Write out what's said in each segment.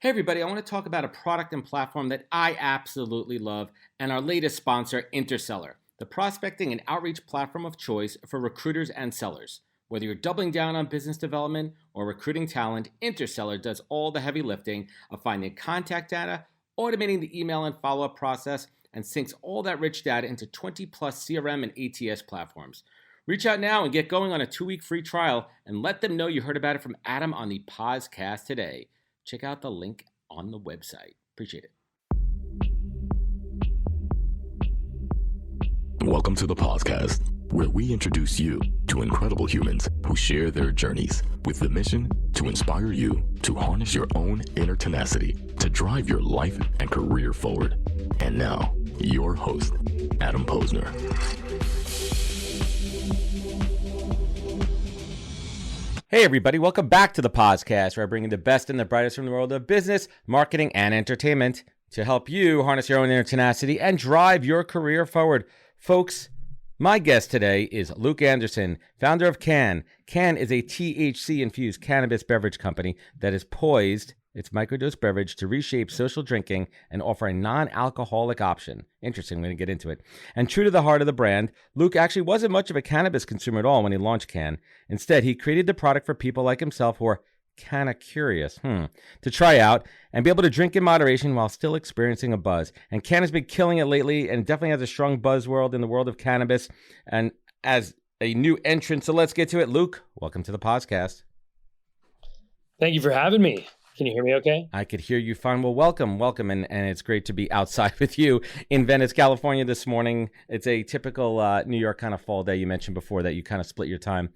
Hey everybody, I want to talk about a product and platform that I absolutely love and our latest sponsor, Interseller, the prospecting and outreach platform of choice for recruiters and sellers. Whether you're doubling down on business development or recruiting talent, Interseller does all the heavy lifting of finding contact data, automating the email and follow-up process, and syncs all that rich data into 20 plus CRM and ATS platforms. Reach out now and get going on a 2-week free trial and let them know you heard about it from Adam on the podcast today. Check out the link on the website. Appreciate it. Welcome to the podcast, where we introduce you to incredible humans who share their journeys with the mission to inspire you to harness your own inner tenacity to drive your life and career forward. And now, your host, Adam Posner. Hey everybody, welcome back to the podcast, where I bring you the best and the brightest from the world of business, marketing, and entertainment to help you harness your own inner tenacity and drive your career forward. Folks, my guest today is Luke Anderson, founder of Cann. Cann is a THC-infused cannabis beverage company that is poised its microdose beverage to reshape social drinking and offer a non-alcoholic option. Interesting, we're going to get into it. And true to the heart of the brand, Luke actually wasn't much of a cannabis consumer at all when he launched Cann. Instead, he created the product for people like himself who are kind of curious to try out and be able to drink in moderation while still experiencing a buzz. And Cann has been killing it lately and definitely has a strong buzz world in the world of cannabis and as a new entrant. So let's get to it. Luke, welcome to the podcast. Thank you for having me. Can you hear me okay? I could hear you fine. Well, welcome. And it's great to be outside with you in Venice, California this morning. It's a typical New York kind of fall day. You mentioned before that you kind of split your time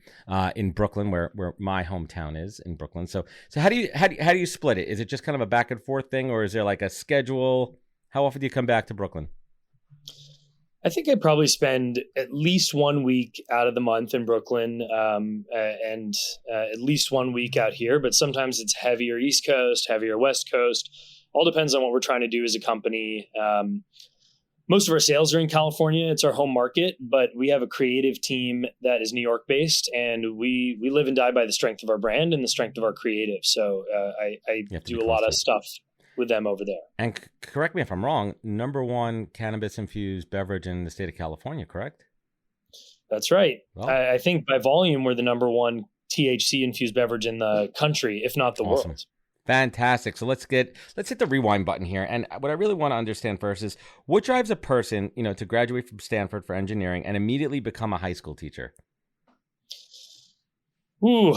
in Brooklyn, where my hometown is in Brooklyn. So how do you split it? Is it just kind of a back and forth thing, or is there like a schedule? How often do you come back to Brooklyn? I think I probably spend at least 1 week out of the month in Brooklyn and at least 1 week out here. But sometimes it's heavier East Coast, heavier West Coast. All depends on what we're trying to do as a company. Most of our sales are in California. It's our home market, but we have a creative team that is New York based, and we live and die by the strength of our brand and the strength of our creative. So I do a lot of stuff with them over there. And correct me if I'm wrong, number one cannabis-infused beverage in the state of California, correct? That's right. Well, I think by volume, we're the number one THC-infused beverage in the country, if not the world. Fantastic. So let's hit the rewind button here. And what I really want to understand first is what drives a person, to graduate from Stanford for engineering and immediately become a high school teacher? Ooh,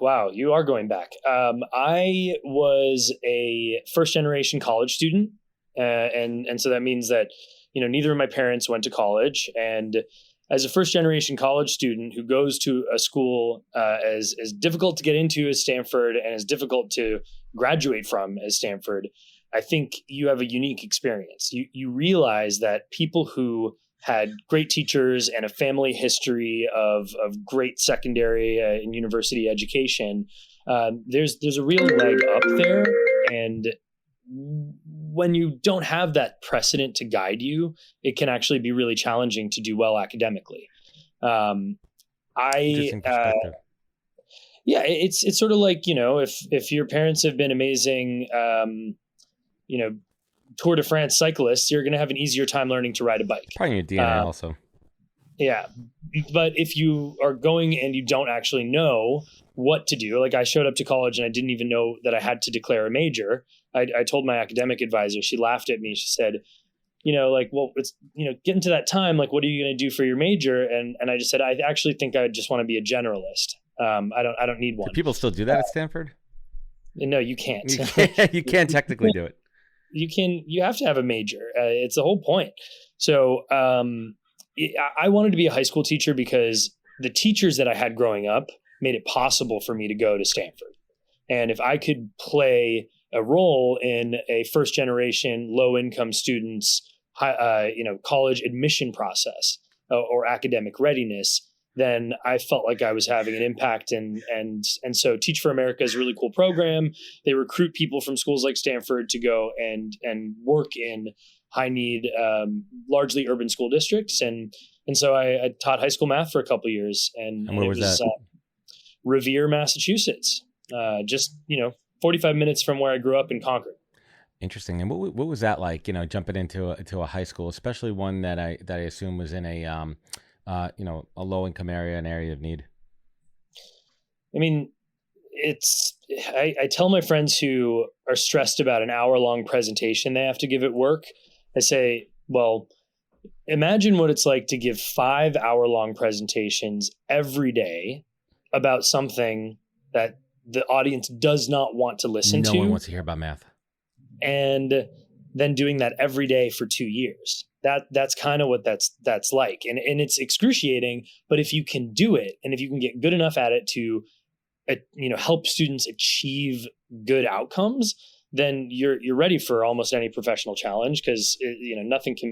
wow. You are going back. I was a first generation college student. And so that means that, neither of my parents went to college. And as a first generation college student who goes to a school as difficult to get into as Stanford and as difficult to graduate from as Stanford, I think you have a unique experience. You realize that people who had great teachers and a family history of great secondary and university education, there's a real leg up there. And when you don't have that precedent to guide you, it can actually be really challenging to do well academically. It's sort of like, if your parents have been amazing, Tour de France cyclists, you're going to have an easier time learning to ride a bike. Probably your DNA also. Yeah. But if you are going and you don't actually know what to do, like I showed up to college and I didn't even know that I had to declare a major. I told my academic advisor, she laughed at me. She said, it's, getting to that time, like, what are you going to do for your major? And I just said, I actually think I just want to be a generalist. I don't need one. Do people still do that at Stanford? No, you can't. You can't technically do it. You have to have a major. It's the whole point. So I wanted to be a high school teacher because the teachers that I had growing up made it possible for me to go to Stanford. And if I could play a role in a first generation, low income students, college admission process or academic readiness, then I felt like I was having an impact. And so Teach for America is a really cool program. They recruit people from schools like Stanford to go and work in high need, largely urban school districts. And so I taught high school math for a couple of years. And where was that? Revere, Massachusetts. 45 minutes from where I grew up in Concord. Interesting. And what was that like, jumping into a high school, especially one that I assume was in a low income area, an area of need? I mean, I tell my friends who are stressed about an hour-long presentation they have to give at work, I say, well, imagine what it's like to give 5-hour-long presentations every day about something that the audience does not want to listen to. No one wants to hear about math. And then doing that every day for 2 years. That's kind of what that's like. And it's excruciating, but if you can do it, and if you can get good enough at it to help students achieve good outcomes, then you're ready for almost any professional challenge, because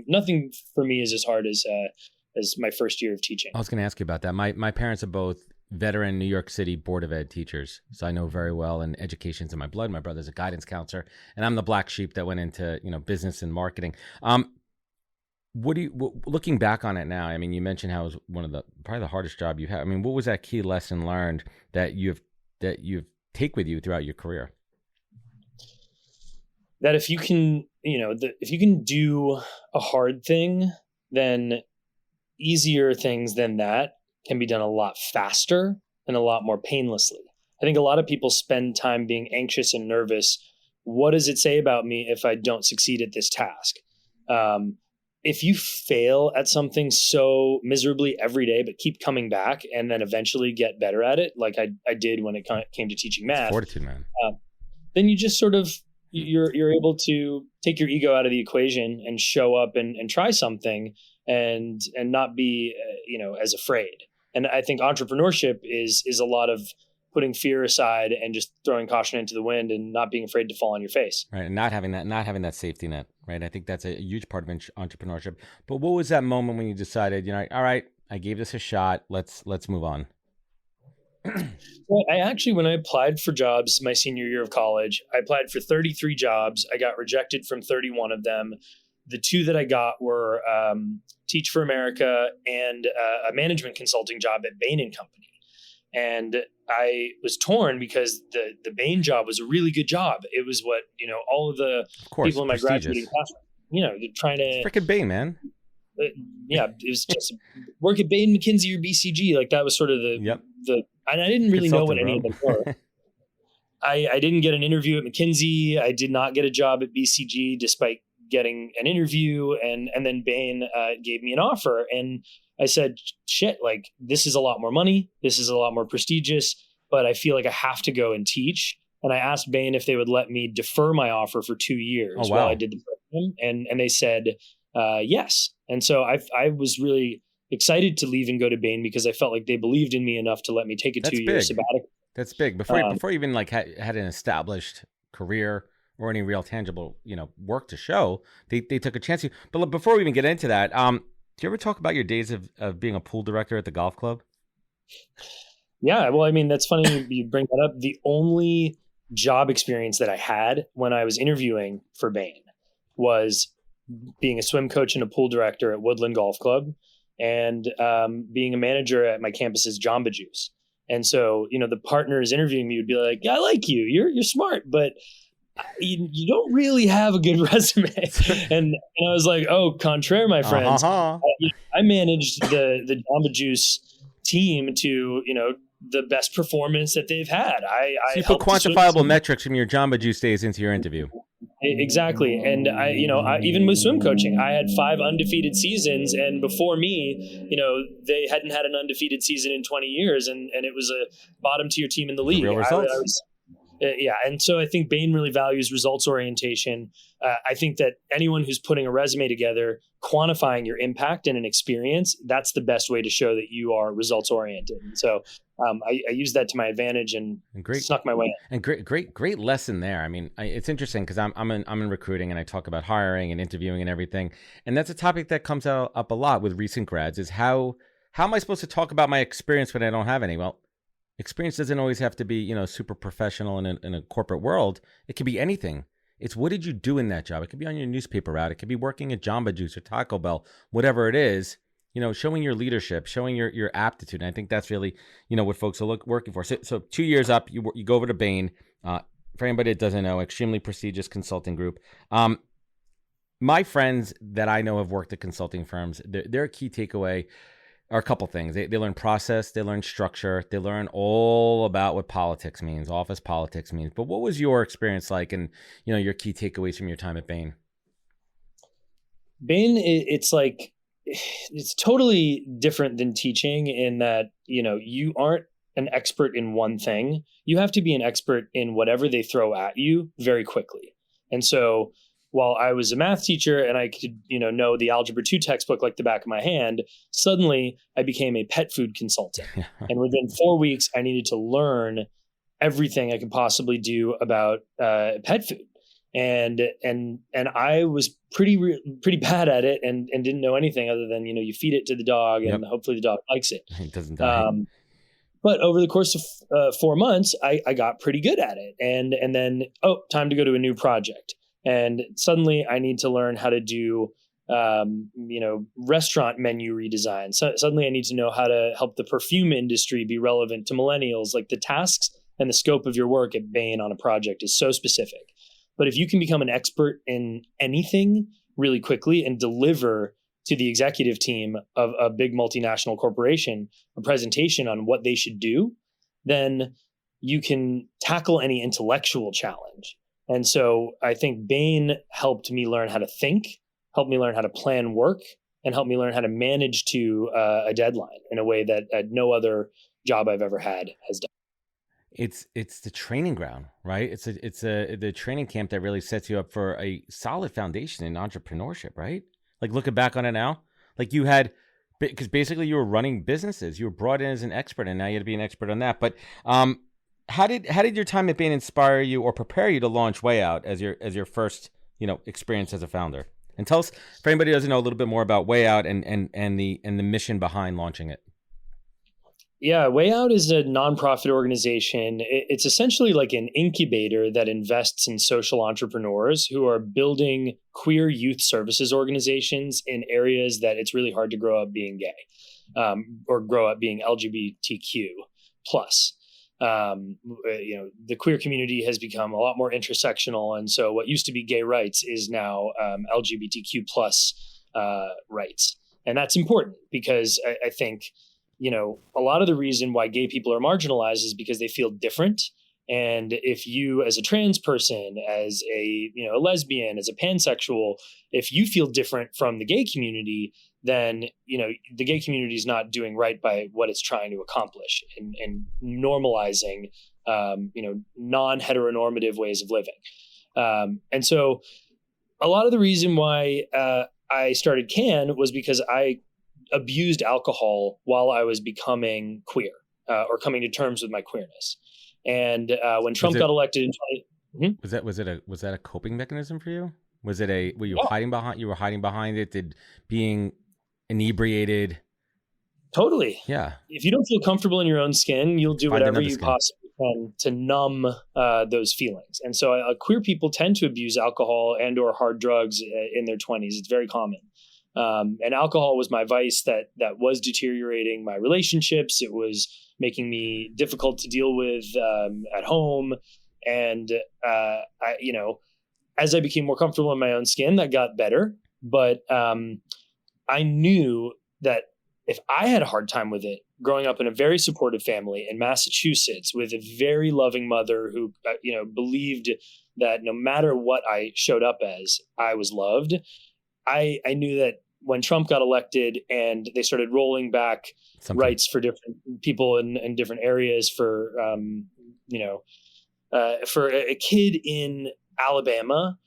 nothing for me is as hard as my first year of teaching. I was going to ask you about that. My parents are both veteran New York City Board of Ed teachers, so I know very well, and education's in my blood. My brother's a guidance counselor, and I'm the black sheep that went into business and marketing. Looking back on it now, I mean, you mentioned how it was probably the hardest job you had. I mean, what was that key lesson learned that you've take with you throughout your career? That if you can, if you can do a hard thing, then easier things than that can be done a lot faster and a lot more painlessly. I think a lot of people spend time being anxious and nervous. What does it say about me if I don't succeed at this task? If you fail at something so miserably every day, but keep coming back and then eventually get better at it, like I did when it came to teaching math, fortitude, man. Then you just sort of, you're able to take your ego out of the equation and show up and try something and not be, as afraid. And I think entrepreneurship is a lot of putting fear aside and just throwing caution into the wind and not being afraid to fall on your face. Right. And not having that safety net, right? I think that's a huge part of entrepreneurship. But what was that moment when you decided, all right, I gave this a shot. Let's move on. Well, when I applied for jobs my senior year of college, I applied for 33 jobs. I got rejected from 31 of them. The 2 that I got were Teach for America and a management consulting job at Bain and Company. And I was torn because the Bain job was a really good job. It was what, all of the people in my graduating class, they're trying to... Frickin' Bain, man. Yeah, it was just work at Bain, McKinsey, or BCG. Like that was sort of and I didn't really know what any of them were. I didn't get an interview at McKinsey. I did not get a job at BCG despite getting an interview. And then Bain gave me an offer. And I said, shit, like this is a lot more money. This is a lot more prestigious, but I feel like I have to go and teach. And I asked Bain if they would let me defer my offer for 2 years while I did the program. And they said, yes. And so I was really excited to leave and go to Bain because I felt like they believed in me enough to let me take a 2-year sabbatical. That's big. Before you even like had an established career or any real tangible, work to show, they took a chance. But before we even get into that, do you ever talk about your days of being a pool director at the golf club? Yeah. Well, I mean, that's funny you bring that up. The only job experience that I had when I was interviewing for Bain was being a swim coach and a pool director at Woodland Golf Club and being a manager at my campus's Jamba Juice. And so, the partners interviewing me would be like, yeah, I like you. You're smart, but you don't really have a good resume. And I was like, oh, contraire, my friends. I managed the Jamba Juice team to, the best performance that they've had. I you put quantifiable metrics from your Jamba Juice days into your interview. Exactly. And I even with swim coaching, I had 5 undefeated seasons. And before me, they hadn't had an undefeated season in 20 years. And it was a bottom tier team in the league. Real results. And so I think Bain really values results orientation. I think that anyone who's putting a resume together, quantifying your impact and an experience, that's the best way to show that you are results oriented. And so I use that to my advantage and snuck my way in. And great lesson there. I mean, it's interesting because I'm in recruiting and I talk about hiring and interviewing and everything. And that's a topic that comes up a lot with recent grads is how am I supposed to talk about my experience when I don't have any? Well, experience doesn't always have to be, super professional in a corporate world. It could be anything. It's what did you do in that job? It could be on your newspaper route. It could be working at Jamba Juice or Taco Bell, whatever it is, showing your leadership, showing your aptitude. And I think that's really, what folks are working for. So 2 years up, you go over to Bain. for anybody that doesn't know, extremely prestigious consulting group. My friends that I know have worked at consulting firms, their key takeaway are a couple things. They learn process, they learn structure, they learn all about what politics means, office politics means. But what was your experience like, and your key takeaways from your time at Bain? Bain, it's totally different than teaching in that, you aren't an expert in one thing. You have to be an expert in whatever they throw at you very quickly. And so while I was a math teacher and I could, know the Algebra 2 textbook like the back of my hand, suddenly I became a pet food consultant. And within 4 weeks, I needed to learn everything I could possibly do about pet food. And I was pretty bad at it and didn't know anything other than, you feed it to the dog and hopefully the dog likes it. It doesn't die. But over the course of 4 months, I got pretty good at it. And then, time to go to a new project. And suddenly I need to learn how to do, restaurant menu redesign. So suddenly I need to know how to help the perfume industry be relevant to millennials. Like, the tasks and the scope of your work at Bain on a project is so specific. But if you can become an expert in anything really quickly and deliver to the executive team of a big multinational corporation a presentation on what they should do, then you can tackle any intellectual challenge. And so I think Bain helped me learn how to think, helped me learn how to plan work, and helped me learn how to manage to a deadline in a way that no other job I've ever had has done. It's the training ground, right? It's the training camp that really sets you up for a solid foundation in entrepreneurship, right? Like, looking back on it now, like you had, because basically you were running businesses, you were brought in as an expert, and now you had to be an expert on that. But how did your time at Bain inspire you or prepare you to launch Wayout as your first experience as a founder? And tell us, for anybody who doesn't know, a little bit more about Wayout and the mission behind launching it. Yeah, Wayout is a nonprofit organization. It's essentially like an incubator that invests in social entrepreneurs who are building queer youth services organizations in areas that it's really hard to grow up being gay, or grow up being LGBTQ plus. The queer community has become a lot more intersectional, and so what used to be gay rights is now LGBTQ plus rights, and that's important because I think a lot of the reason why gay people are marginalized is because they feel different. And if you, as a trans person, as a lesbian, as a pansexual, if you feel different from the gay community, then the gay community is not doing right by what it's trying to accomplish and normalizing non-heteronormative ways of living. And so a lot of the reason why I started Can was because I abused alcohol while I was becoming queer, or coming to terms with my queerness. And when Trump got elected in 20, was that a coping mechanism for you? Was it were you hiding behind it? Did being inebriated? Totally. Yeah. If you don't feel comfortable in your own skin, you'll do whatever you possibly can to numb those feelings. And so queer people tend to abuse alcohol and or hard drugs in their 20s. It's very common. And alcohol was my vice that was deteriorating my relationships. It was making me difficult to deal with at home. And, as I became more comfortable in my own skin, that got better. But I knew that if I had a hard time with it, growing up in a very supportive family in Massachusetts with a very loving mother who, believed that no matter what I showed up as, I was loved, I knew that when Trump got elected and they started rolling back rights for different people in different areas for a kid in Alabama,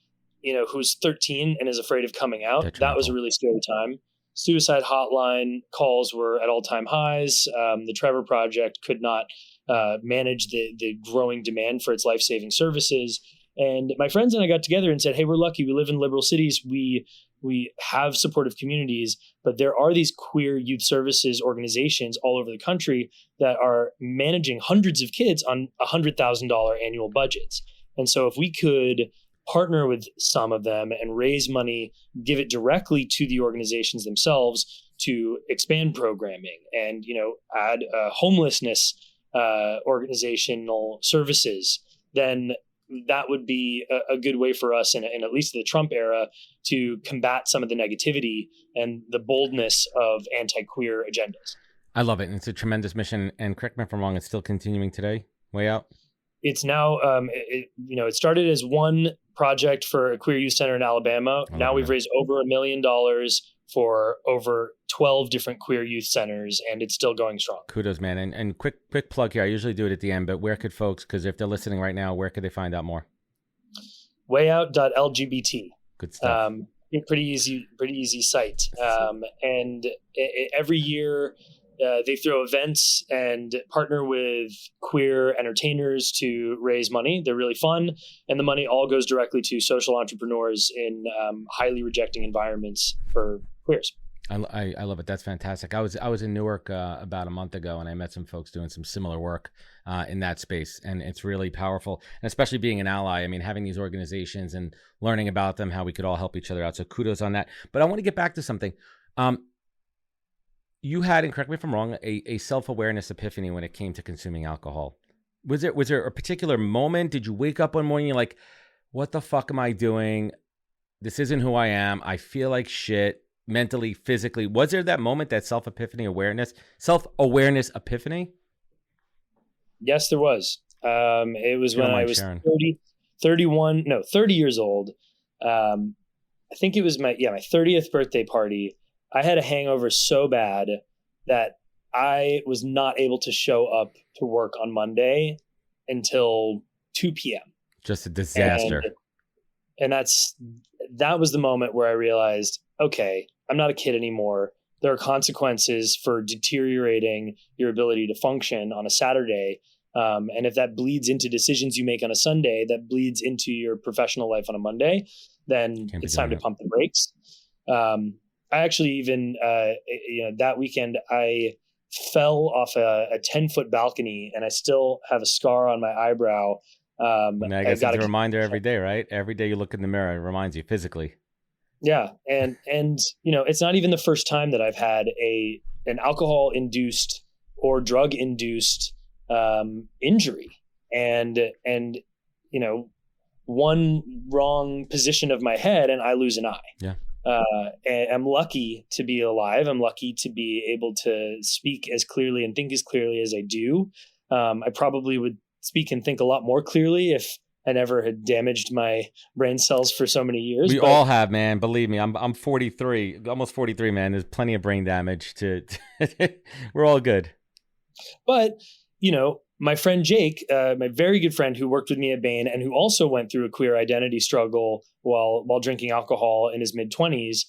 who's 13 and is afraid of coming out, that was a really scary time. Suicide hotline calls were at all-time highs. The Trevor Project could not manage the growing demand for its life-saving services. And my friends and I got together and said, hey, we're lucky. We live in liberal cities. We have supportive communities, but there are these queer youth services organizations all over the country that are managing hundreds of kids on $100,000 annual budgets. And so if we could partner with some of them and raise money, give it directly to the organizations themselves to expand programming and, add homelessness organizational services, then that would be a good way for us in at least the Trump era to combat some of the negativity and the boldness of anti-queer agendas. I love it. And it's a tremendous mission. And correct me if I'm wrong, it's still continuing today, Wayout? It's now, it started as one project for a queer youth center in Alabama. Now we've raised over $1 million for over 12 different queer youth centers, and it's still going strong. Kudos, man. And quick plug here. I usually do it at the end, but where could folks, because if they're listening right now, where could they find out more? Wayout.lgbt. Good stuff. Pretty easy site. Every year they throw events and partner with queer entertainers to raise money. They're really fun. And the money all goes directly to social entrepreneurs in highly rejecting environments for queers. I love it. That's fantastic. I was in Newark about a month ago, and I met some folks doing some similar work in that space, and it's really powerful. And especially being an ally, I mean, having these organizations and learning about them, how we could all help each other out. So kudos on that. But I want to get back to something. You had, and correct me if I'm wrong, a self-awareness epiphany when it came to consuming alcohol. Was there a particular moment? Did you wake up one morning and you're like, what the fuck am I doing? This isn't who I am. I feel like shit. Mentally, physically, was there that moment, that self-awareness epiphany? Yes, there was. It was when I was 30 years old. I think it was my 30th birthday party. I had a hangover so bad that I was not able to show up to work on Monday until 2 p.m. Just a disaster. And that was the moment where I realized, okay, I'm not a kid anymore. There are consequences for deteriorating your ability to function on a Saturday. And if that bleeds into decisions you make on a Sunday, that bleeds into your professional life on a Monday, then it's time to pump the brakes. I actually even, that weekend, I fell off a 10-foot balcony, and I still have a scar on my eyebrow. I guess it's a reminder every day, right? Every day you look in the mirror, it reminds you physically. Yeah. And it's not even the first time that I've had an alcohol induced or drug induced injury. And one wrong position of my head and I lose an eye. Yeah. And I'm lucky to be alive. I'm lucky to be able to speak as clearly and think as clearly as I do. I probably would speak and think a lot more clearly if I never had damaged my brain cells for so many years. We all have, man. Believe me, I'm 43, almost 43, man. There's plenty of brain damage we're all good. But, my friend Jake, my very good friend who worked with me at Bain and who also went through a queer identity struggle while drinking alcohol in his mid-20s,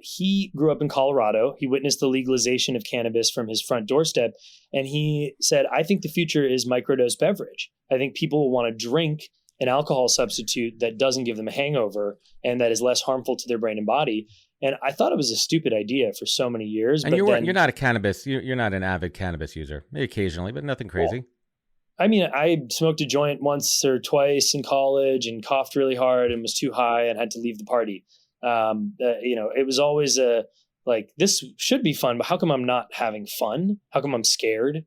he grew up in Colorado. He witnessed the legalization of cannabis from his front doorstep. And he said, I think the future is microdose beverage. I think people will want to drink an alcohol substitute that doesn't give them a hangover and that is less harmful to their brain and body. And I thought it was a stupid idea for so many years. And you're not a cannabis, you're not an avid cannabis user, maybe occasionally, but nothing crazy. Well, I mean, I smoked a joint once or twice in college and coughed really hard and was too high and had to leave the party. It was always this should be fun, but how come I'm not having fun? How come I'm scared?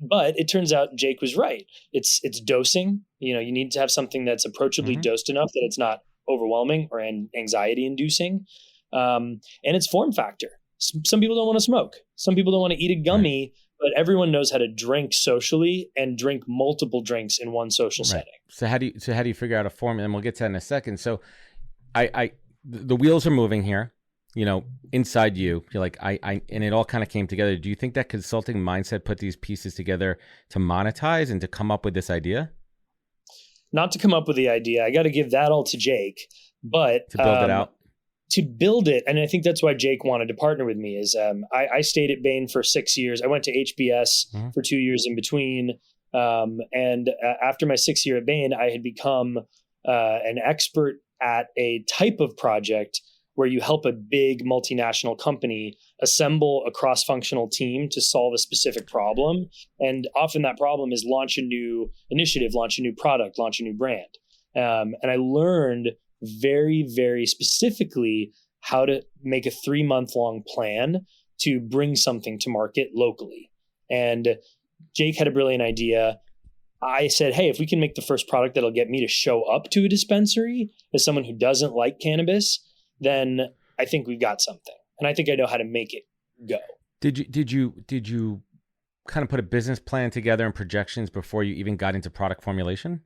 But it turns out Jake was right. It's dosing. You need to have something that's approachably dosed enough that it's not overwhelming or anxiety inducing. And it's form factor. Some people don't want to smoke. Some people don't want to eat a gummy, but everyone knows how to drink socially and drink multiple drinks in one social setting. So how do you figure out a form? And we'll get to that in a second. So the wheels are moving here. Inside you're like, and it all kind of came together. Do you think that consulting mindset put these pieces together to monetize and to come up with this idea? Not to come up with the idea. I got to give that all to Jake, but to build it out. To build it, and I think that's why Jake wanted to partner with me, is I stayed at Bain for 6 years. I went to HBS for 2 years in between. And after my 6th year at Bain, I had become an expert at a type of project where you help a big multinational company assemble a cross-functional team to solve a specific problem. And often that problem is launch a new initiative, launch a new product, launch a new brand. And I learned very, very specifically how to make a 3-month-long plan to bring something to market locally. And Jake had a brilliant idea. I said, hey, if we can make the first product that'll get me to show up to a dispensary as someone who doesn't like cannabis, then I think we've got something. And I think I know how to make it go. Did you kind of put a business plan together and projections before you even got into product formulation?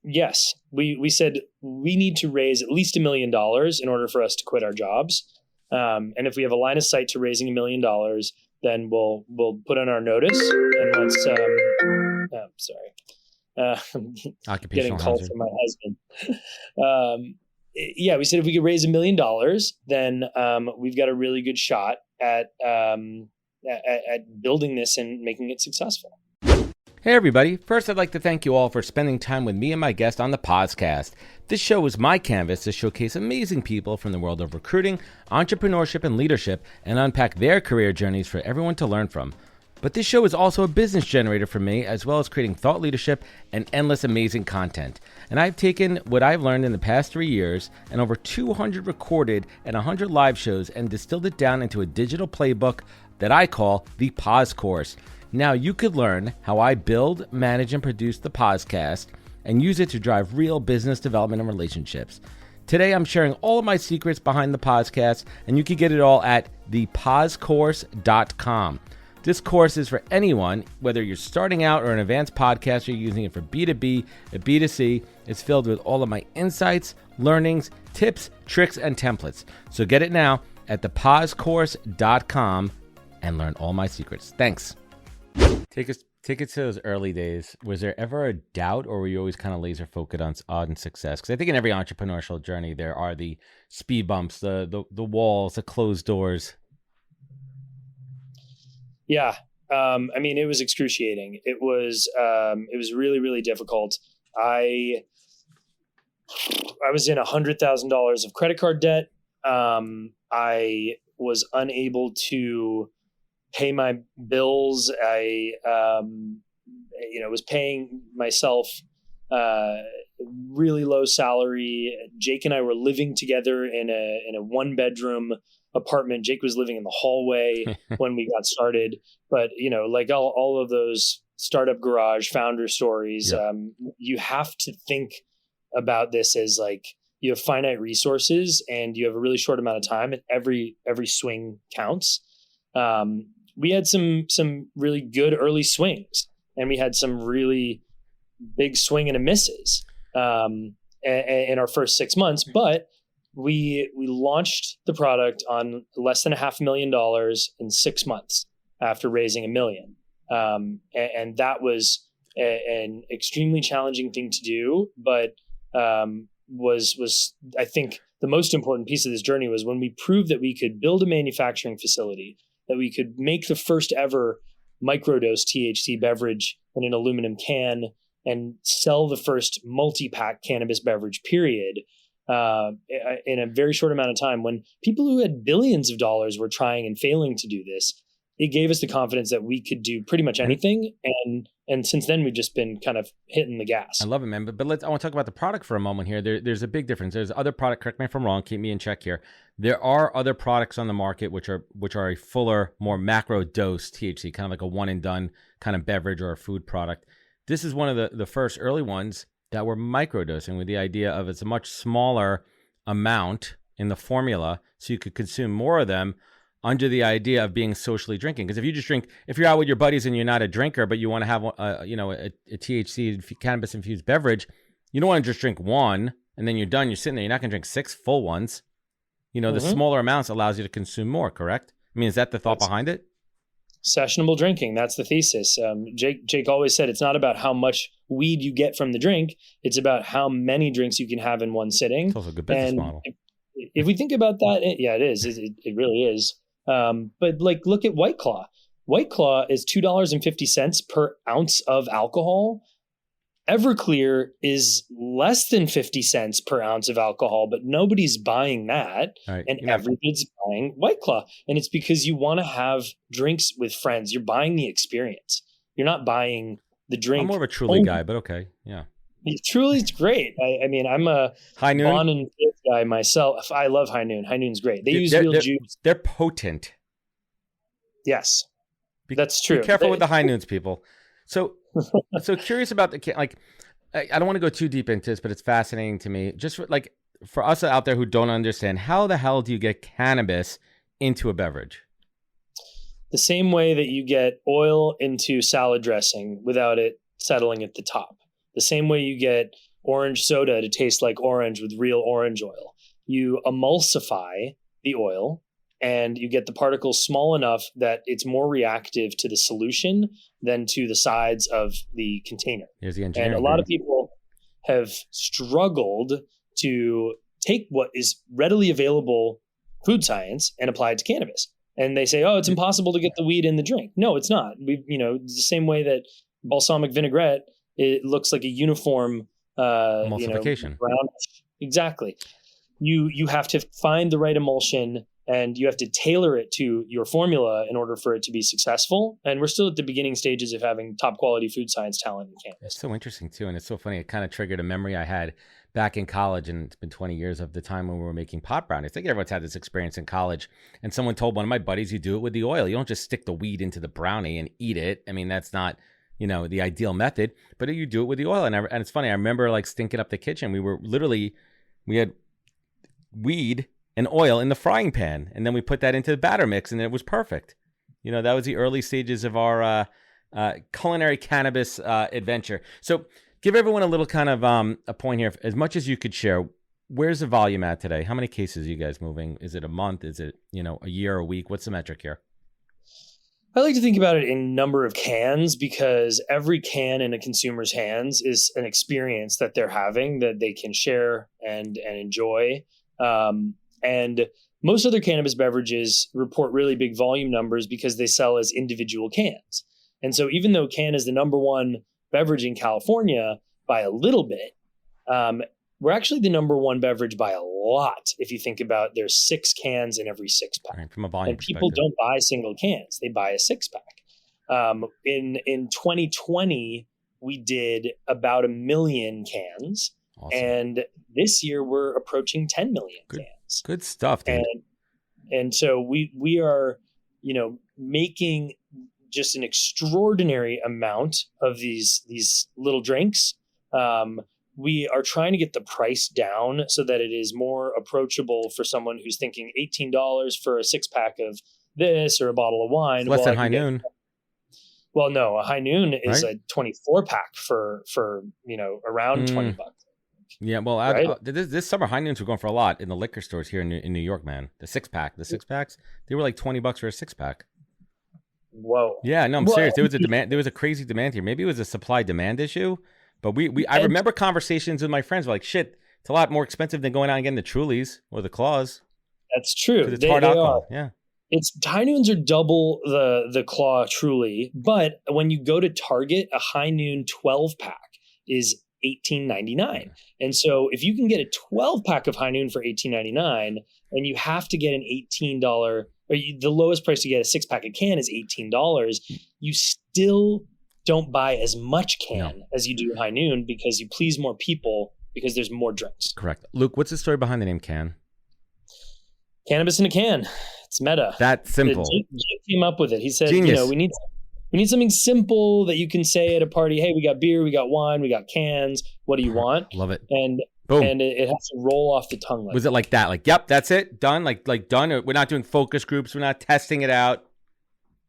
Yes. We said we need to raise at least $1 million in order for us to quit our jobs. And if we have a line of sight to raising $1 million, then we'll put on our notice and let's I'm getting calls from my husband. Yeah, we said if we could raise $1 million, then we've got a really good shot at building this and making it successful. Hey everybody, first I'd like to thank you all for spending time with me and my guest on the podcast. This show is my canvas to showcase amazing people from the world of recruiting, entrepreneurship, and leadership, and unpack their career journeys for everyone to learn from. But this show is also a business generator for me, as well as creating thought leadership and endless amazing content. And I've taken what I've learned in the past 3 years and over 200 recorded and 100 live shows and distilled it down into a digital playbook that I call the Pause Course. Now you could learn how I build, manage, and produce the podcast and use it to drive real business development and relationships. Today I'm sharing all of my secrets behind the podcast, and you can get it all at thepausecourse.com. This course is for anyone, whether you're starting out or an advanced podcaster using it for B2B and B2C. It's filled with all of my insights, learnings, tips, tricks, and templates. So get it now at thepausecourse.com and learn all my secrets. Thanks. Take it to those early days. Was there ever a doubt, or were you always kind of laser focused on success? Because I think in every entrepreneurial journey, there are the speed bumps, the walls, the closed doors. Yeah. I mean, it was excruciating. It was really, really difficult. I was in $100,000 of credit card debt. I was unable to pay my bills. I was paying myself really low salary. Jake and I were living together in a 1-bedroom apartment. Jake was living in the hallway when we got started. But like all of those startup garage founder stories, yeah. You have to think about this as like you have finite resources and you have a really short amount of time, and every swing counts. We had some really good early swings, and we had some really big swing and a misses in our first 6 months. But we launched the product on less than $500,000 in 6 months after raising $1 million, and that was an extremely challenging thing to do. But was I think the most important piece of this journey was when we proved that we could build a manufacturing facility, that we could make the first ever microdose THC beverage in an aluminum can and sell the first multi-pack cannabis beverage, period, in a very short amount of time. When people who had billions of dollars were trying and failing to do this, it gave us the confidence that we could do pretty much anything. And since then, we've just been kind of hitting the gas. I love it, man. But I want to talk about the product for a moment here. There's a big difference. There's other product. Correct me if I'm wrong. Keep me in check here. There are other products on the market which are a fuller, more macro dose THC, kind of like a one and done kind of beverage or a food product. This is one of the first early ones that were microdosing, with the idea of it's a much smaller amount in the formula, so you could consume more of them under the idea of being socially drinking. Because if you just drink, if you're out with your buddies and you're not a drinker, but you want to have a THC cannabis infused beverage, you don't want to just drink one and then you're done. You're sitting there. You're not going to drink 6 full ones. The smaller amounts allows you to consume more. Correct? I mean, is that the thought behind it? Sessionable drinking. That's the thesis. Jake always said it's not about how much weed you get from the drink. It's about how many drinks you can have in one sitting. It's also a good business model. If we think about that, it is. It really is. But like, look at White Claw. White Claw is $2.50 per ounce of alcohol. Everclear is less than 50 cents per ounce of alcohol, but nobody's buying that. Right. And everybody's buying White Claw. And it's because you want to have drinks with friends. You're buying the experience. You're not buying the drink. I'm more of a Truly guy, but okay. Yeah. Truly's great. I mean, I'm a High Noon Bon and Fizz guy myself. I love High Noon. High Noon's great. They use real juice. They're potent. Yes, that's true. Be careful with the High Noons, people. So So curious about like, I don't want to go too deep into this, but it's fascinating to me. Just for us out there who don't understand, how the hell do you get cannabis into a beverage? The same way that you get oil into salad dressing without it settling at the top. The same way you get orange soda to taste like orange with real orange oil. You emulsify the oil and you get the particles small enough that it's more reactive to the solution than to the sides of the container. Here's the engineering. And a lot of people have struggled to take what is readily available food science and apply it to cannabis. And they say, oh, it's impossible to get the weed in the drink. No, it's not. The same way that balsamic vinaigrette, it looks like a uniform emulsification. Brownish. Exactly. You have to find the right emulsion and you have to tailor it to your formula in order for it to be successful. And we're still at the beginning stages of having top quality food science talent in cannabis. It's so interesting too. And it's so funny. It kind of triggered a memory I had back in college, and it's been 20 years of the time when we were making pot brownies. I think everyone's had this experience in college. And someone told one of my buddies, you do it with the oil. You don't just stick the weed into the brownie and eat it. I mean, that's not, the ideal method, but you do it with the oil. And it's funny. I remember like stinking up the kitchen. We had weed and oil in the frying pan. And then we put that into the batter mix and it was perfect. That was the early stages of our culinary cannabis adventure. So give everyone a little kind of a point here. As much as you could share, where's the volume at today? How many cases are you guys moving? Is it a month? Is it, a year, a week? What's the metric here? I like to think about it in number of cans because every can in a consumer's hands is an experience that they're having that they can share and enjoy. And most other cannabis beverages report really big volume numbers because they sell as individual cans. And so even though can is the number one beverage in California by a little bit, we're actually the number one beverage by a lot. If you think about there's 6 cans in every 6-pack. Right, from a volume and people don't buy single cans. They buy a 6-pack. In 2020, we did about 1 million cans. Awesome. And this year we're approaching 10 million cans. Good stuff, dude. And so we are, making just an extraordinary amount of these little drinks. We are trying to get the price down so that it is more approachable for someone who's thinking $18 for a 6-pack of this or a bottle of wine. It's less than High Noon. Well, no, a High Noon is a 24-pack for around $20. Yeah, well, this summer High Noons were going for a lot in the liquor stores here in New York, man. The 6-packs, they were like $20 for a 6-pack. Whoa. Yeah, no, I'm serious. There was a demand. There was a crazy demand here. Maybe it was a supply demand issue, but I remember conversations with my friends were like, shit, it's a lot more expensive than going out and getting the Trulies or the Claws. That's true. It's hard alcohol. Yeah. High Noons are double the Claw Truly, but when you go to Target, a High Noon 12-pack is $18.99. And so if you can get a 12-pack of High Noon for $18.99 and you have to get an $18 the lowest price to get a 6-pack of can is $18, you still don't buy as much can as you do High Noon because you please more people because there's more drinks. Correct. Luke, what's the story behind the name Can? Cannabis in a can. It's meta. That simple. Jake came up with it. He said, Genius. we need something simple that you can say at a party. Hey, we got beer, we got wine, we got cans. What do you want? Love it. And boom. And it has to roll off the tongue. Was it like that? Like, yep, that's it, done. Like done. We're not doing focus groups. We're not testing it out.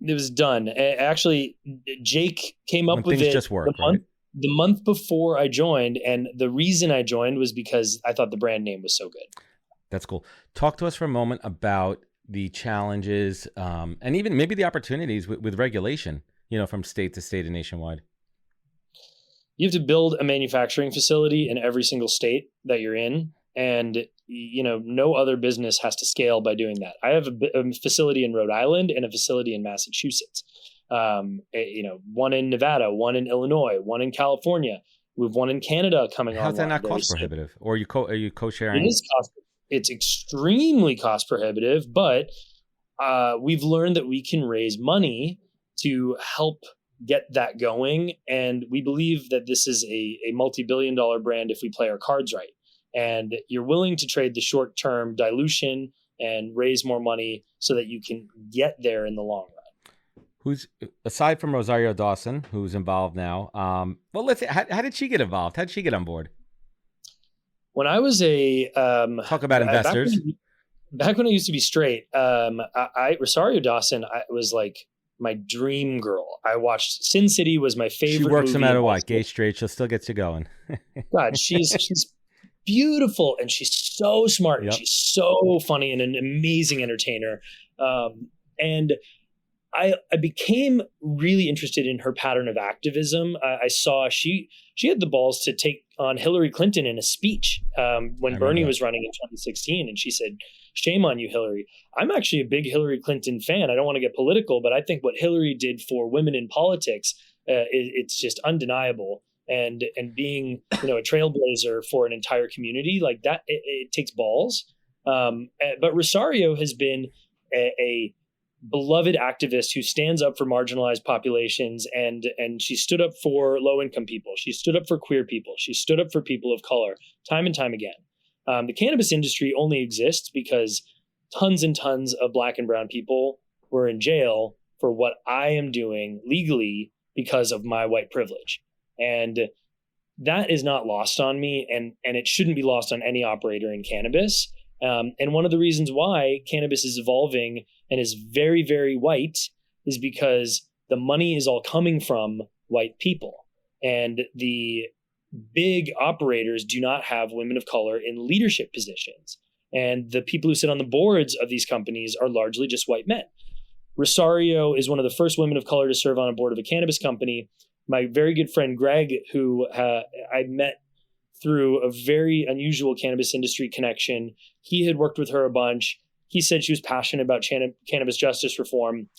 It was done. Actually, Jake came up with it just work, the month before I joined, and the reason I joined was because I thought the brand name was so good. That's cool. Talk to us for a moment about the challenges and even maybe the opportunities with regulation, from state to state and nationwide. You have to build a manufacturing facility in every single state that you're in. And, no other business has to scale by doing that. I have a facility in Rhode Island and a facility in Massachusetts. One in Nevada, one in Illinois, one in California. We have one in Canada coming on. How's that not cost prohibitive? Or are you co-sharing? It's extremely cost prohibitive, but we've learned that we can raise money to help get that going. And we believe that this is a multi-billion-dollar brand if we play our cards right. And you're willing to trade the short-term dilution and raise more money so that you can get there in the long run. who's aside from Rosario Dawson, who's involved now. Well, how did she get involved? How did she get on board? When I was talk about investors. Back when I used to be straight, Rosario Dawson was like my dream girl. I watched Sin City was my favorite. She works movie no matter what, gay, straight. She'll still get you going. God, she's beautiful and she's so smart. Yep. And she's so funny and an amazing entertainer. And I became really interested in her pattern of activism. I saw she had the balls to take on Hillary Clinton in a speech when Bernie was running in 2016. And she said, "Shame on you, Hillary." I'm actually a big Hillary Clinton fan. I don't want to get political, but I think what Hillary did for women in politics, it's just undeniable. And being, a trailblazer for an entire community like that, it takes balls. But Rosario has been a beloved activist who stands up for marginalized populations, and she stood up for low-income people. She stood up for queer people. She stood up for people of color time and time again. The cannabis industry only exists because tons and tons of Black and brown people were in jail for what I am doing legally because of my white privilege. And that is not lost on me, and it shouldn't be lost on any operator in cannabis. And one of the reasons why cannabis is evolving and is very, very white is because the money is all coming from white people. And the big operators do not have women of color in leadership positions. And the people who sit on the boards of these companies are largely just white men. Rosario is one of the first women of color to serve on a board of a cannabis company. My very good friend, Greg, who I met through a very unusual cannabis industry connection. He had worked with her a bunch. He said she was passionate about cannabis justice reform.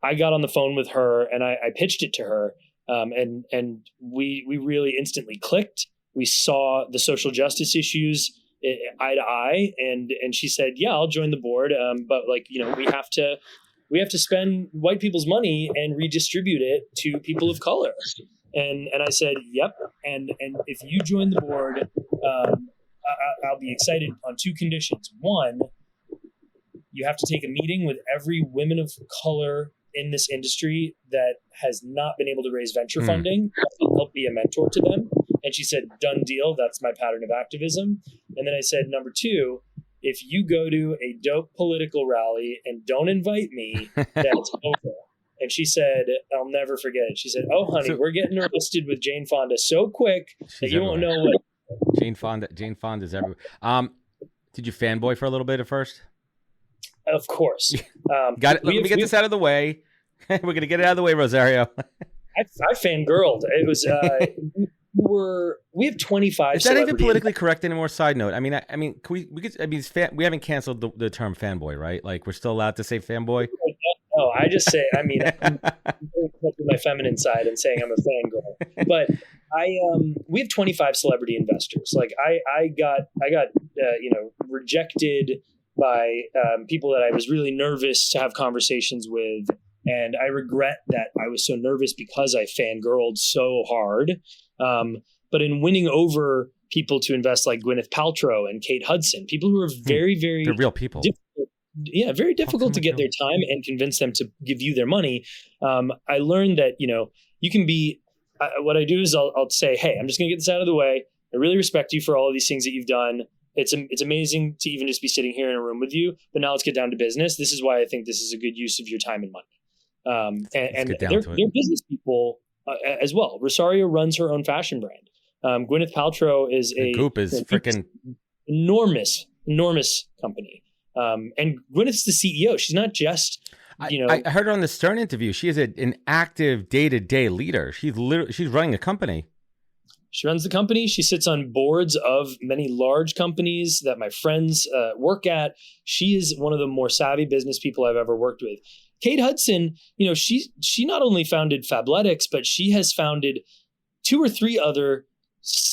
I got on the phone with her and I pitched it to her. And we really instantly clicked. We saw the social justice issues eye to eye. And she said, "Yeah, I'll join the board. But we have to spend white people's money and redistribute it to people of color." And I said, "Yep. And if you join the board, I'll be excited on two conditions. One, you have to take a meeting with every woman of color in this industry that has not been able to raise venture funding. Help be a mentor to them." And she said, "Done deal. That's my pattern of activism." And then I said, "Number two, if you go to a dope political rally and don't invite me, that's over." And she said, I'll never forget it. She said, "Oh, honey, we're getting her listed with Jane Fonda so quick that you won't know what." Jane Fonda's everywhere. Did you fanboy for a little bit at first? Of course. Got it. Let me get this out of the way. We're going to get it out of the way, Rosario. I fangirled. It was, we have 25. Is that even politically correct anymore? Side note. I mean, we haven't canceled the term fanboy, right? Like, we're still allowed to say fanboy. No, I just say, I'm my feminine side and saying I'm a fangirl. But we have 25 celebrity investors. Like I got rejected by people that I was really nervous to have conversations with. And I regret that I was so nervous because I fangirled so hard. But in winning over people to invest like Gwyneth Paltrow and Kate Hudson, people who are very, very... They're real people. Very difficult to get their time and convince them to give you their money. I learned that, you can be... what I do is I'll say, "Hey, I'm just going to get this out of the way. I really respect you for all of these things that you've done. It's amazing to even just be sitting here in a room with you. But now let's get down to business. This is why I think this is a good use of your time and money." And they're business people as well. Rosario runs her own fashion brand. Gwyneth Paltrow is Goop is freaking enormous company. And Gwyneth's the CEO. She's not just, I heard her on the Stern interview. She is an active day-to-day leader. She's running a company. She runs the company. She sits on boards of many large companies that my friends work at. She is one of the more savvy business people I've ever worked with. Kate Hudson, she not only founded Fabletics, but she has founded 2 or 3 other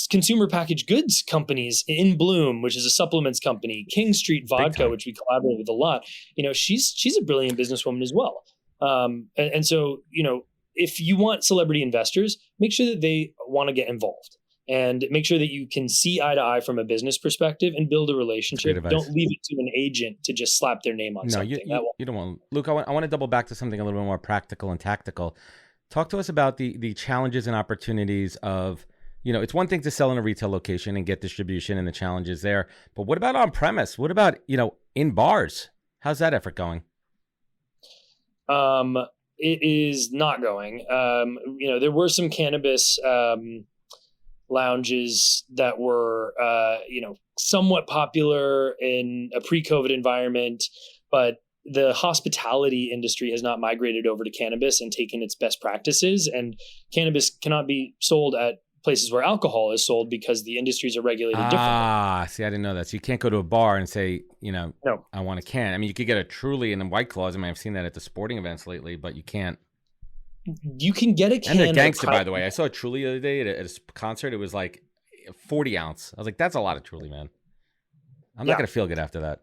consumer packaged goods companies in Bloom, which is a supplements company, King Street Vodka, which we collaborate with a lot. She's a brilliant businesswoman as well. And so, if you want celebrity investors, make sure that they want to get involved. and make sure that you can see eye to eye from a business perspective and build a relationship. Don't leave it to an agent to just slap their name on something. You don't want. Luke, I want to double back to something a little bit more practical and tactical. Talk to us about the challenges and opportunities of, it's one thing to sell in a retail location and get distribution and the challenges there, but what about on premise? What about, in bars? How's that effort going? It is not going. There were some cannabis lounges that were, somewhat popular in a pre-COVID environment, but the hospitality industry has not migrated over to cannabis and taken its best practices. And cannabis cannot be sold at places where alcohol is sold because the industries are regulated differently. See, I didn't know that. So you can't go to a bar and say, No. I want a can. I mean, you could get a Truly and then White Claws. I mean, I've seen that at the sporting events lately, but you can't. You can get a can. And the Gangster, by the way. I saw a Truly the other day at a concert. It was like 40 ounce. I was like, that's a lot of Truly, man. I'm not going to feel good after that.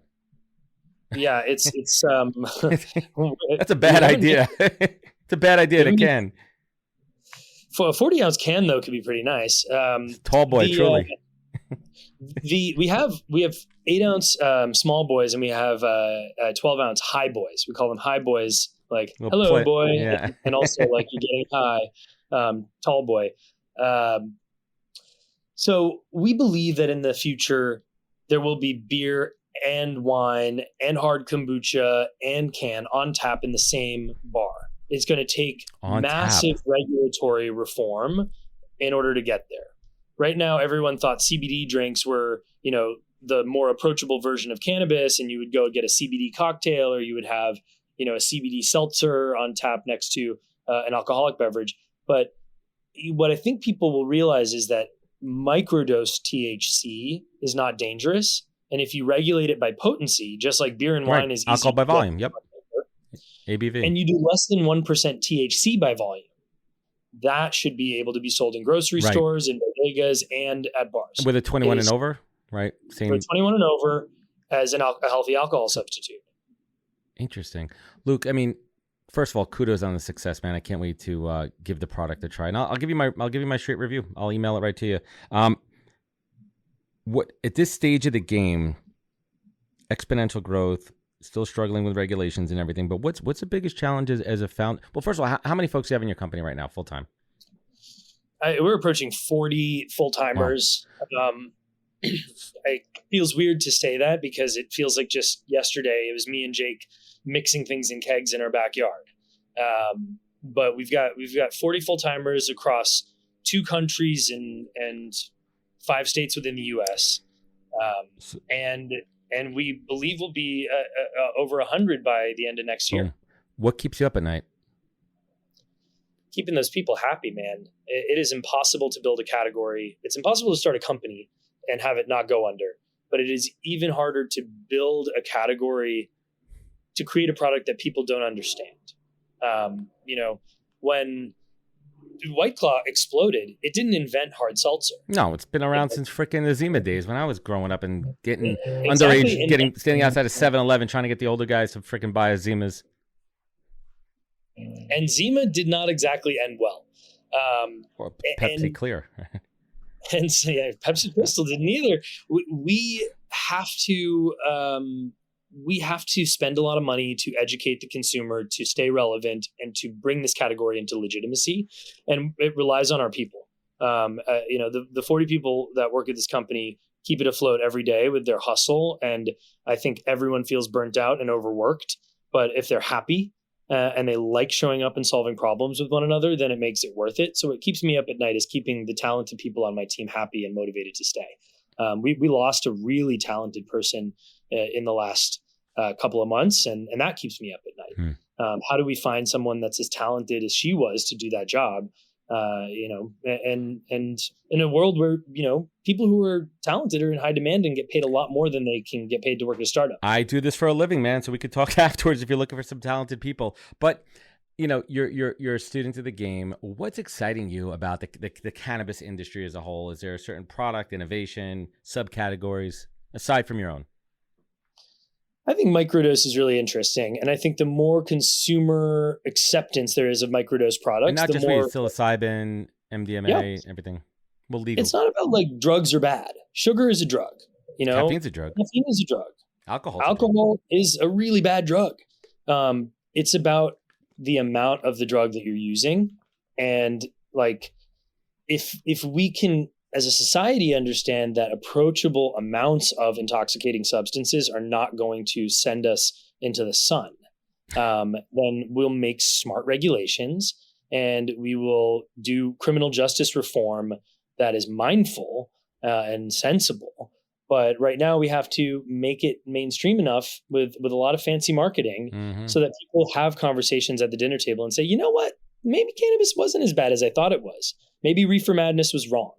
Yeah, it's that's a bad idea. It's a bad idea to can. For a 40 ounce can though could be pretty nice. Tall boy, Truly. We have 8 ounce small boys and we have 12 ounce high boys. We call them high boys, like hello boy, yeah. And also like you're getting high, tall boy. So we believe that in the future there will be beer and wine and hard kombucha and can on tap in the same bar. It's going to take massive regulatory reform in order to get there. Right now, everyone thought CBD drinks were, the more approachable version of cannabis, and you would go get a CBD cocktail or you would have, a CBD seltzer on tap next to an alcoholic beverage. But what I think people will realize is that microdose THC is not dangerous. And if you regulate it by potency, just like beer and wine is easy. Alcohol by volume. Yep. ABV. And you do less than 1% THC by volume, that should be able to be sold in grocery stores, in bodegas, and at bars. With a 21 and over, right? With 21 and over as a healthy alcohol substitute. Interesting. Luke, I mean, first of all, kudos on the success, man. I can't wait to give the product a try. And I'll give you my straight review. I'll email it right to you. What at this stage of the game, exponential growth, still struggling with regulations and everything, but what's the biggest challenge as a founder? Well, first of all, how many folks do you have in your company right now, full time? We're approaching 40 full timers. Wow. It feels weird to say that because it feels like just yesterday it was me and Jake mixing things in kegs in our backyard. But we've got 40 full timers across 2 countries and 5 states within the U.S. And we believe we'll be over 100 by the end of next year. What keeps you up at night? Keeping those people happy, man. It is impossible to build a category. It's impossible to start a company and have it not go under. But it is even harder to build a category, to create a product that people don't understand. When White Claw exploded, it didn't invent hard seltzer. No, it's been around since freaking the Zima days when I was growing up and getting underage, standing outside of 7-Eleven trying to get the older guys to freaking buy a Zimas. And Zima did not exactly end well. Or Pepsi Clear. And so, yeah, Pepsi Crystal didn't either. We have to spend a lot of money to educate the consumer, to stay relevant, and to bring this category into legitimacy. And it relies on our people. The 40 people that work at this company keep it afloat every day with their hustle. And I think everyone feels burnt out and overworked. But if they're happy and they like showing up and solving problems with one another, then it makes it worth it. So what keeps me up at night is keeping the talented people on my team happy and motivated to stay. We lost a really talented person in the last couple of months, and that keeps me up at night. How do we find someone that's as talented as she was to do that job? And in a world where, people who are talented are in high demand and get paid a lot more than they can get paid to work at a startup. I do this for a living, man. So we could talk afterwards if you're looking for some talented people. But, you're a student of the game. What's exciting you about the cannabis industry as a whole? Is there a certain product, innovation, subcategories, aside from your own? I think microdose is really interesting. And I think the more consumer acceptance there is of microdose products, and not the just more psilocybin, MDMA, everything. Well, legal. It's not about like drugs are bad. Sugar is a drug. Caffeine's a drug. Caffeine is a drug. Alcohol is a really bad drug. It's about the amount of the drug that you're using. And like, if we can, as a society, understand that approachable amounts of intoxicating substances are not going to send us into the sun, then we'll make smart regulations and we will do criminal justice reform that is mindful and sensible. But right now we have to make it mainstream enough with a lot of fancy marketing so that people have conversations at the dinner table and say, you know what, maybe cannabis wasn't as bad as I thought it was. Maybe reefer madness was wrong.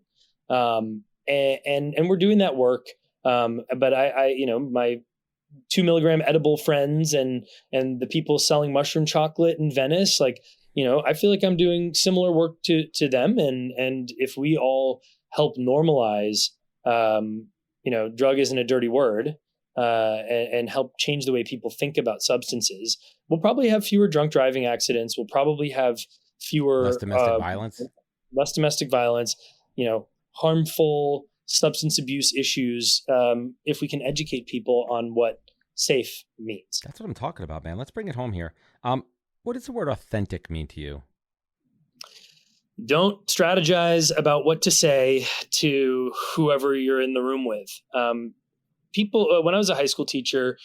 And we're doing that work. But I my 2 milligram edible friends and the people selling mushroom chocolate in Venice, like, I feel like I'm doing similar work to them. And if we all help normalize, drug isn't a dirty word, and help change the way people think about substances, we'll probably have fewer drunk driving accidents. We'll probably have fewer less domestic violence, harmful substance abuse issues, if we can educate people on what safe means. That's what I'm talking about, man. Let's bring it home here. What does the word authentic mean to you? Don't strategize about what to say to whoever you're in the room with. People, when I was a high school teacher,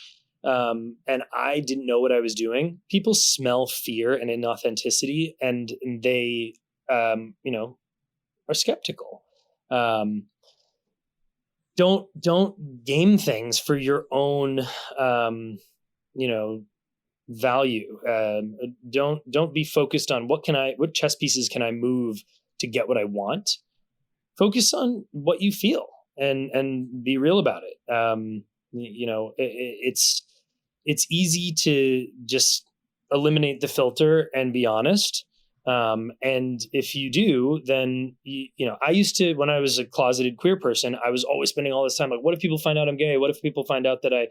and I didn't know what I was doing, people smell fear and inauthenticity, and they, are skeptical. Don't game things for your own, value. Don't be focused on what chess pieces can I move to get what I want. Focus on what you feel and be real about it. It's easy to just eliminate the filter and be honest. And if you do, then, I used to, when I was a closeted queer person, I was always spending all this time, like, what if people find out I'm gay? What if people find out that I,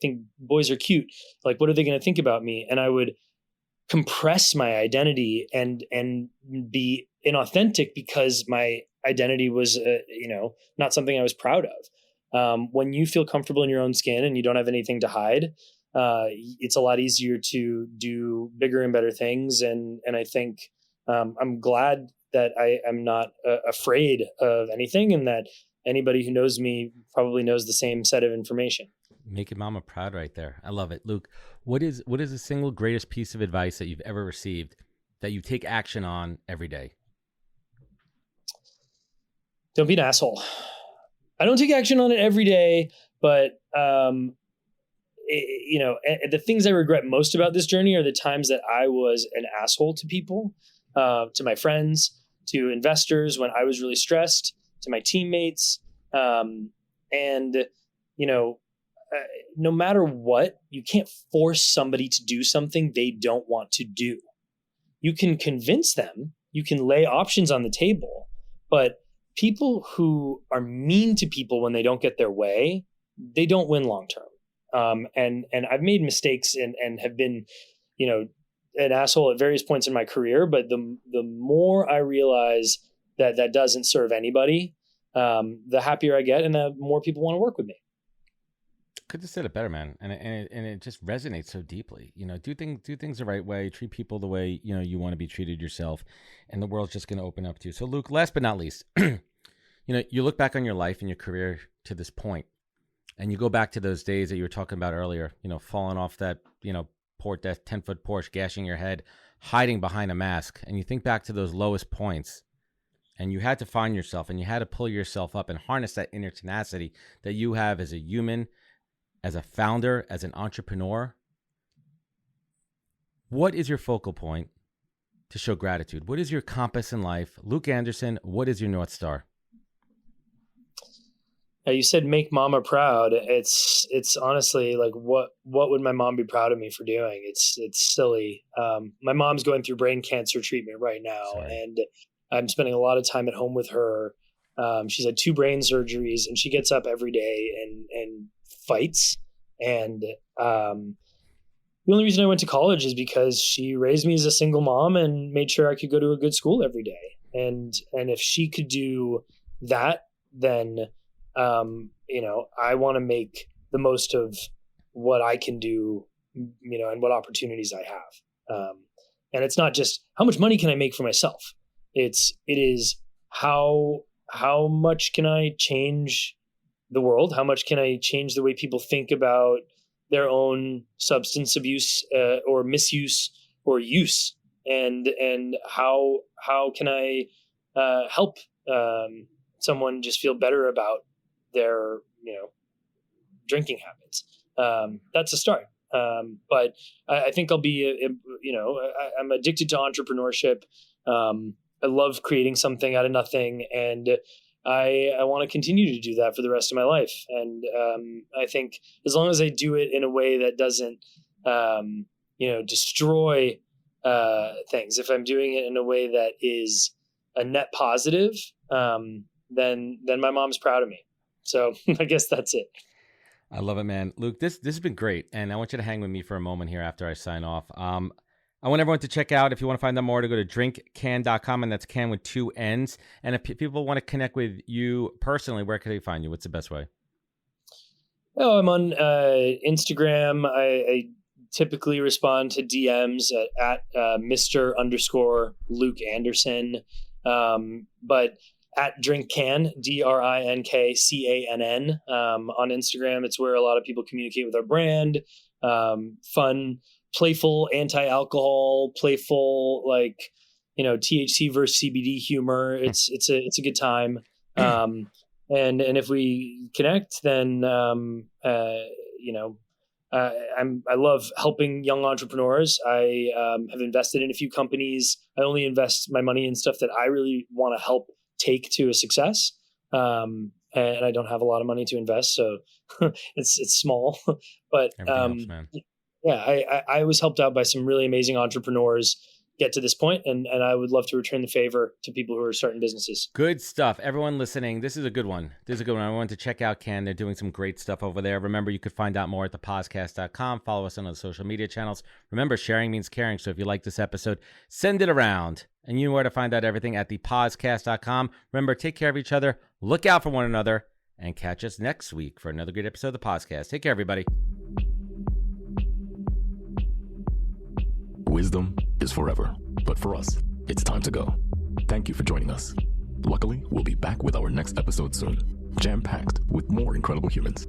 think boys are cute? Like, what are they going to think about me? And I would compress my identity and be inauthentic because my identity was, not something I was proud of. When you feel comfortable in your own skin and you don't have anything to hide, it's a lot easier to do bigger and better things. And I think, I'm glad that I am not afraid of anything, and that anybody who knows me probably knows the same set of information. Making mama proud right there. I love it. Luke, what is the single greatest piece of advice that you've ever received that you take action on every day? Don't be an asshole. I don't take action on it every day, but, the things I regret most about this journey are the times that I was an asshole to people, to my friends, to investors when I was really stressed, to my teammates. No matter what, you can't force somebody to do something they don't want to do. You can convince them, you can lay options on the table, but people who are mean to people when they don't get their way, they don't win long term. And I've made mistakes and have been, an asshole at various points in my career. But the more I realize that doesn't serve anybody, the happier I get and the more people want to work with me. Couldn't have said it better, man. And it just resonates so deeply. Do things the right way, treat people the way, you want to be treated yourself, and the world's just going to open up to you. So Luke, last but not least, you look back on your life and your career to this point, and you go back to those days that you were talking about earlier, falling off that, 10-foot Porsche, gashing your head, hiding behind a mask. And you think back to those lowest points, and you had to find yourself, and you had to pull yourself up and harness that inner tenacity that you have as a human, as a founder, as an entrepreneur. What is your focal point to show gratitude? What is your compass in life? Luke Anderson, what is your North Star? You said make mama proud. It's honestly like, what would my mom be proud of me for doing? It's silly. My mom's going through brain cancer treatment right now. Sorry. And I'm spending a lot of time at home with her. She's had 2 brain surgeries, and she gets up every day and fights. And the only reason I went to college is because she raised me as a single mom and made sure I could go to a good school every day. And if she could do that, then, I want to make the most of what I can do, and what opportunities I have. And it's not just how much money can I make for myself. It is how much can I change the world? How much can I change the way people think about their own substance abuse or misuse or use? And how can I help someone just feel better about their drinking habits? That's a start. But I think I'll be I'm addicted to entrepreneurship. I love creating something out of nothing, and I want to continue to do that for the rest of my life. And I think as long as I do it in a way that doesn't destroy things, if I'm doing it in a way that is a net positive, then my mom's proud of me. So I guess that's it. I love it, man. Luke, this has been great. And I want you to hang with me for a moment here after I sign off. I want everyone to check out, if you want to find out more, to go to drinkcan.com, and that's can with 2 N's. And if people want to connect with you personally, where can they find you? What's the best way? Oh, I'm on Instagram. I typically respond to DMs at Mr._Luke Anderson. But at DrinkCan, DrinkCann, on Instagram, it's where a lot of people communicate with our brand. Fun, playful, anti-alcohol, playful, THC versus CBD humor. It's a good time. And if we connect, then, I love helping young entrepreneurs. I have invested in a fefew companies. I only invest my money in stuff that I really want to help take to a success. And I don't have a lot of money to invest, so it's small, but helps, man. Yeah, I was helped out by some really amazing entrepreneurs get to this point, and I would love to return the favor to people who are starting businesses. Good stuff. Everyone listening, this is a good one. I want to check out Can. They're doing some great stuff over there. Remember, you could find out more at thepodcast.com. Follow us on the social media channels. Remember, sharing means caring. So if you like this episode, send it around. And you know where to find out everything at thepodcast.com. Remember, take care of each other, look out for one another, and catch us next week for another great episode of the podcast. Take care, everybody. Wisdom is forever, but for us, it's time to go. Thank you for joining us. Luckily, we'll be back with our next episode soon, jam-packed with more incredible humans.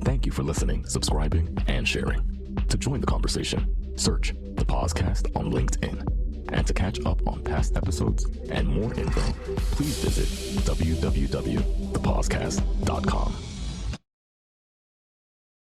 Thank you for listening, subscribing, and sharing. To join the conversation, search the podcast on LinkedIn. And to catch up on past episodes and more info, please visit www.thepodcast.com.